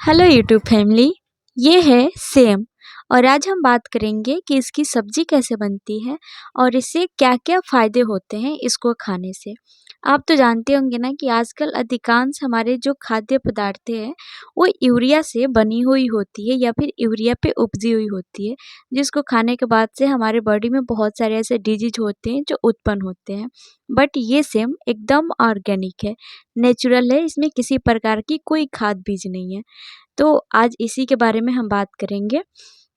Hello YouTube family. ये है same. और आज हम बात करेंगे कि इसकी सब्जी कैसे बनती है और इससे क्या क्या फ़ायदे होते हैं इसको खाने से। आप तो जानते होंगे ना कि आजकल अधिकांश हमारे जो खाद्य पदार्थ हैं वो यूरिया से बनी हुई होती है या फिर यूरिया पे उपजी हुई होती है, जिसको खाने के बाद से हमारे बॉडी में बहुत सारे ऐसे डिजीज होते हैं जो उत्पन्न होते हैं। बट ये सेम एकदम ऑर्गेनिक है, नेचुरल है, इसमें किसी प्रकार की कोई खाद बीज नहीं है। तो आज इसी के बारे में हम बात करेंगे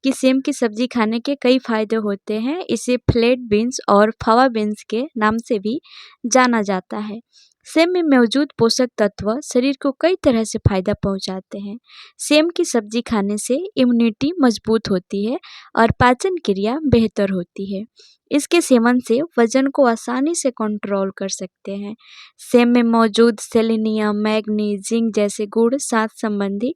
कि सेम की सब्जी खाने के कई फायदे होते हैं। इसे फ्लैट बीन्स और फवा बीन्स के नाम से भी जाना जाता है। सेम में मौजूद पोषक तत्व शरीर को कई तरह से फायदा पहुंचाते हैं। सेम की सब्जी खाने से इम्यूनिटी मजबूत होती है और पाचन क्रिया बेहतर होती है। इसके सेवन से वजन को आसानी से कंट्रोल कर सकते हैं। सेम में मौजूद सेलेनियम, मैग्नीज, जिंक जैसे गुण सांस संबंधी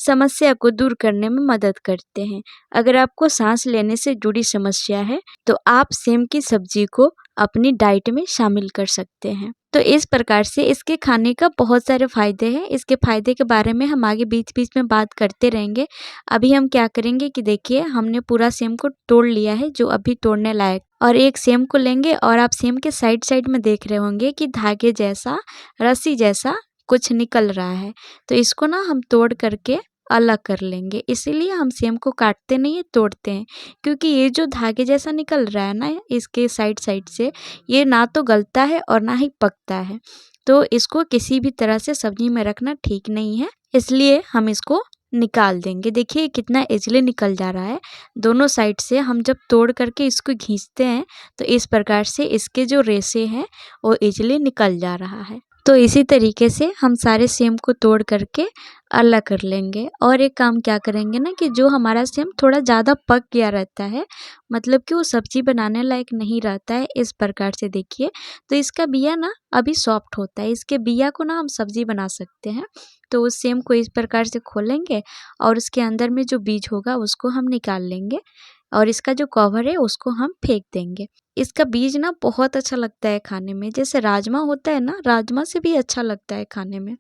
समस्या को दूर करने में मदद करते हैं। अगर आपको सांस लेने से जुड़ी समस्या है तो आप सेम की सब्जी को अपनी डाइट में शामिल कर सकते हैं। तो इस प्रकार से इसके खाने का बहुत सारे फायदे हैं। इसके फायदे के बारे में हम आगे बीच बीच में बात करते रहेंगे। अभी हम क्या करेंगे कि देखिए, हमने पूरा सेम को तोड़ लिया है जो अभी तोड़ने लायक, और एक सेम को लेंगे और आप सेम के साइड साइड में देख रहे होंगे कि धागे जैसा, रस्सी जैसा कुछ निकल रहा है। तो इसको ना हम तोड़ करके अलग कर लेंगे। इसीलिए हम सेम को काटते नहीं है, तोड़ते हैं, क्योंकि ये जो धागे जैसा निकल रहा है ना इसके साइड साइड से, ये ना तो गलता है और ना ही पकता है। तो इसको किसी भी तरह से सब्जी में रखना ठीक नहीं है, इसलिए हम इसको निकाल देंगे। देखिए कितना इजीली निकल जा रहा है। दोनों साइड से हम जब तोड़ करके इसको खींचते हैं तो इस प्रकार से इसके जो रेशे हैं वो इजीली निकल जा रहा है। तो इसी तरीके से हम सारे सेम को तोड़ करके अलग कर लेंगे। और एक काम क्या करेंगे ना कि जो हमारा सेम थोड़ा ज़्यादा पक गया रहता है, मतलब कि वो सब्जी बनाने लायक नहीं रहता है, इस प्रकार से देखिए, तो इसका बिया ना अभी सॉफ्ट होता है। इसके बिया को ना हम सब्जी बना सकते हैं। तो उस सेम को इस प्रकार से खोलेंगे और उसके अंदर में जो बीज होगा उसको हम निकाल लेंगे और इसका जो कवर है उसको हम फेंक देंगे। इसका बीज ना बहुत अच्छा लगता है खाने में, जैसे राजमा होता है ना, राजमा से भी अच्छा लगता है खाने में।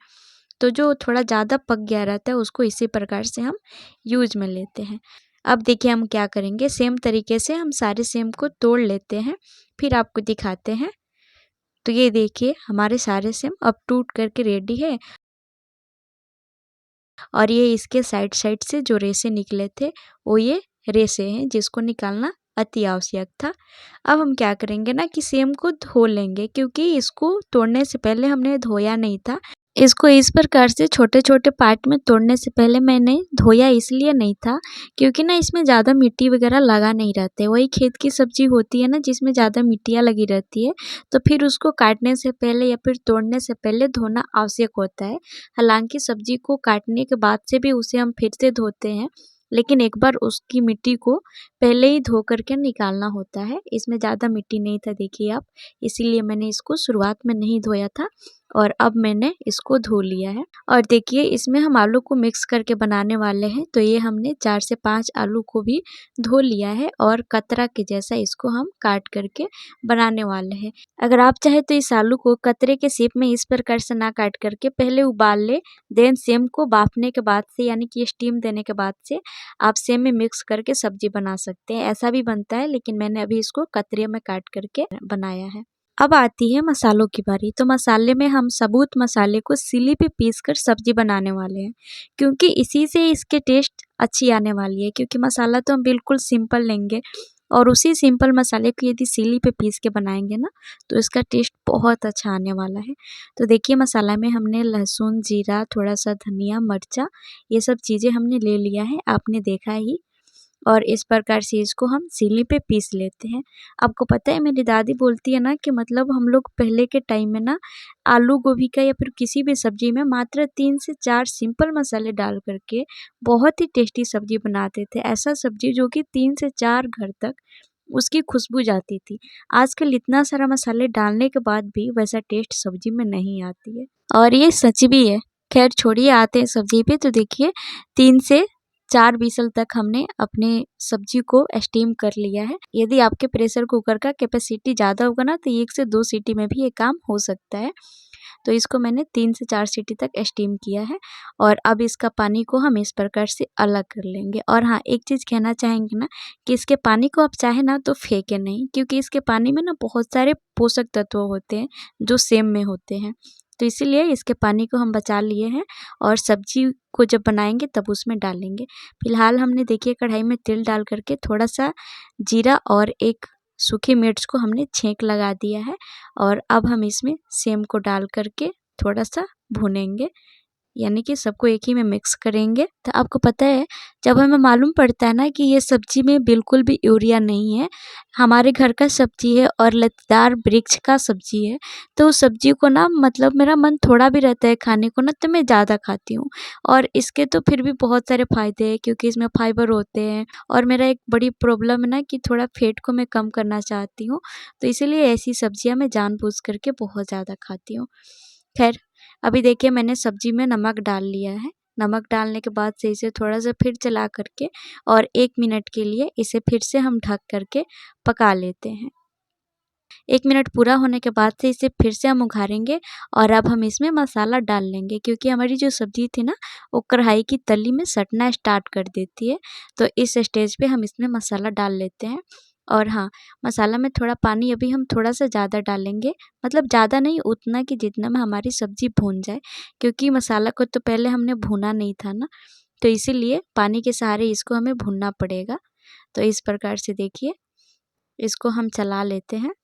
तो जो थोड़ा ज़्यादा पक गया रहता है उसको इसी प्रकार से हम यूज में लेते हैं। अब देखिए हम क्या करेंगे, सेम तरीके से हम सारे सेम को तोड़ लेते हैं, फिर आपको दिखाते हैं। तो ये देखिए हमारे सारे सेम अब टूट करके रेडी है। और ये इसके साइड साइड से जो रेशे निकले थे वो ये रेशे हैं जिसको निकालना अति आवश्यक था। अब हम क्या करेंगे ना कि सेम को धो लेंगे, क्योंकि इसको तोड़ने से पहले हमने धोया नहीं था। इसको इस प्रकार से छोटे छोटे पार्ट में तोड़ने से पहले मैंने धोया इसलिए नहीं था क्योंकि ना इसमें ज़्यादा मिट्टी वगैरह लगा नहीं रहते। वही खेत की सब्जी होती है ना जिसमें ज़्यादा मिट्टियाँ लगी रहती है, तो फिर उसको काटने से पहले या फिर तोड़ने से पहले धोना आवश्यक होता है। हालांकि सब्जी को काटने के बाद से भी उसे हम फिर से धोते हैं, लेकिन एक बार उसकी मिट्टी को पहले ही धो करके निकालना होता है। इसमें ज़्यादा मिट्टी नहीं था देखिए आप, इसीलिए मैंने इसको शुरुआत में नहीं धोया था और अब मैंने इसको धो लिया है। और देखिए इसमें हम आलू को मिक्स करके बनाने वाले हैं, तो ये हमने 4 से 5 आलू को भी धो लिया है और कतरा के जैसा इसको हम काट करके बनाने वाले हैं। अगर आप चाहे तो इस आलू को कतरे के शेप में इस प्रकार से ना काट करके पहले उबाल ले, देन सेम को बाफने के बाद से, यानी कि स्टीम देने के बाद से आप सेम में मिक्स करके सब्जी बना सकते हैं। ऐसा भी बनता है, लेकिन मैंने अभी इसको कतरे में काट करके बनाया है। अब आती है मसालों की बारी। तो मसाले में हम सबूत मसाले को सिली पे पीस कर सब्जी बनाने वाले हैं, क्योंकि इसी से इसके टेस्ट अच्छी आने वाली है। क्योंकि मसाला तो हम बिल्कुल सिंपल लेंगे और उसी सिंपल मसाले को यदि सिली पे पीस के बनाएंगे ना तो इसका टेस्ट बहुत अच्छा आने वाला है। तो देखिए मसाला में हमने लहसुन, जीरा, थोड़ा सा धनिया, मिर्चा, ये सब चीज़ें हमने ले लिया है, आपने देखा ही। और इस प्रकार से इसको हम सिली पे पीस लेते हैं। आपको पता है मेरी दादी बोलती है ना कि मतलब हम लोग पहले के टाइम में ना आलू गोभी का या फिर किसी भी सब्जी में मात्र 3 से 4 सिंपल मसाले डाल करके बहुत ही टेस्टी सब्जी बनाते थे। ऐसा सब्जी जो कि 3 से 4 घर तक उसकी खुशबू जाती थी। आजकल इतना सारा मसाले डालने के बाद भी वैसा टेस्ट सब्जी में नहीं आती है, और ये सच भी है। खैर छोड़िए, आते हैं सब्जी पे। तो देखिए 3 से 4 विसल तक हमने अपने सब्जी को स्टीम कर लिया है। यदि आपके प्रेशर कुकर का कैपेसिटी ज़्यादा होगा ना तो 1 से 2 सीटी में भी ये काम हो सकता है। तो इसको मैंने 3 से 4 सीटी तक स्टीम किया है और अब इसका पानी को हम इस प्रकार से अलग कर लेंगे। और हाँ, एक चीज़ कहना चाहेंगे ना कि इसके पानी को आप चाहे ना तो फेंकें नहीं, क्योंकि इसके पानी में ना बहुत सारे पोषक तत्व होते हैं जो सेम में होते हैं। तो इसीलिए इसके पानी को हम बचा लिए हैं और सब्जी को जब बनाएंगे तब उसमें डालेंगे। फिलहाल हमने देखिए कढ़ाई में तेल डाल करके थोड़ा सा जीरा और एक सूखी मिर्च को हमने छेंक लगा दिया है और अब हम इसमें सेम को डाल करके थोड़ा सा भूनेंगे, यानी कि सबको एक ही में मिक्स करेंगे। तो आपको पता है, जब हमें मालूम पड़ता है ना कि ये सब्जी में बिल्कुल भी यूरिया नहीं है, हमारे घर का सब्जी है और लतेदार वृक्ष का सब्जी है, तो उस सब्जी को ना मतलब मेरा मन थोड़ा भी रहता है खाने को ना तो मैं ज़्यादा खाती हूँ। और इसके तो फिर भी बहुत सारे फ़ायदे हैं, क्योंकि इसमें फाइबर होते हैं और मेरा एक बड़ी प्रॉब्लम है ना कि थोड़ा फैट को मैं कम करना चाहती हूँ, तो इसीलिए ऐसी सब्जियाँ मैं जानबूझ करके बहुत ज़्यादा खाती हूँ। खैर, अभी देखिए मैंने सब्जी में नमक डाल लिया है। नमक डालने के बाद से इसे थोड़ा सा फिर चला करके और 1 मिनट के लिए इसे फिर से हम ढक करके पका लेते हैं। 1 मिनट पूरा होने के बाद से इसे फिर से हम उघाड़ेंगे और अब हम इसमें मसाला डाल लेंगे, क्योंकि हमारी जो सब्जी थी ना वो कढ़ाई की तली में सटना स्टार्ट कर देती है। तो इस स्टेज पे हम इसमें मसाला डाल लेते हैं। और हाँ, मसाला में थोड़ा पानी अभी हम थोड़ा सा ज़्यादा डालेंगे, मतलब ज़्यादा नहीं, उतना कि जितना में हमारी सब्ज़ी भून जाए, क्योंकि मसाला को तो पहले हमने भुना नहीं था ना, तो इसीलिए पानी के सहारे इसको हमें भूनना पड़ेगा। तो इस प्रकार से देखिए इसको हम चला लेते हैं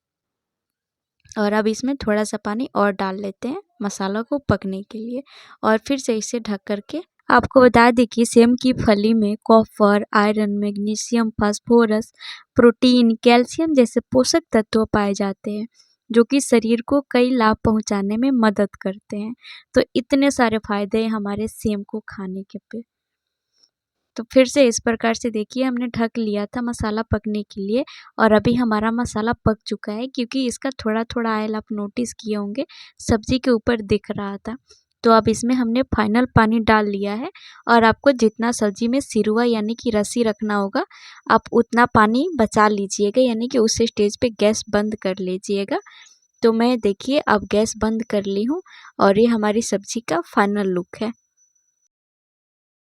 और अब इसमें थोड़ा सा पानी और डाल लेते हैं मसाला को पकने के लिए और फिर से इसे ढक करके। आपको बता दें कि सेम की फली में copper, iron, magnesium, phosphorus, protein, calcium जैसे पोषक तत्व पाए जाते हैं, जो कि शरीर को कई लाभ पहुंचाने में मदद करते हैं। तो इतने सारे फायदे हैं हमारे सेम को खाने के पे। तो फिर से इस प्रकार से देखिए हमने ढक लिया था मसाला पकने के लिए और अभी हमारा मसाला पक चुका है, क्योंकि इसका थोड़ा थोड़ा ऑयल आप नोटिस किए होंगे सब्जी के ऊपर दिख रहा था। तो अब इसमें हमने फाइनल पानी डाल लिया है और आपको जितना सब्जी में सिरुआ यानी कि रसी रखना होगा आप उतना पानी बचा लीजिएगा, यानी कि उस स्टेज पे गैस बंद कर लीजिएगा। तो मैं देखिए अब गैस बंद कर ली हूँ और ये हमारी सब्जी का फाइनल लुक है।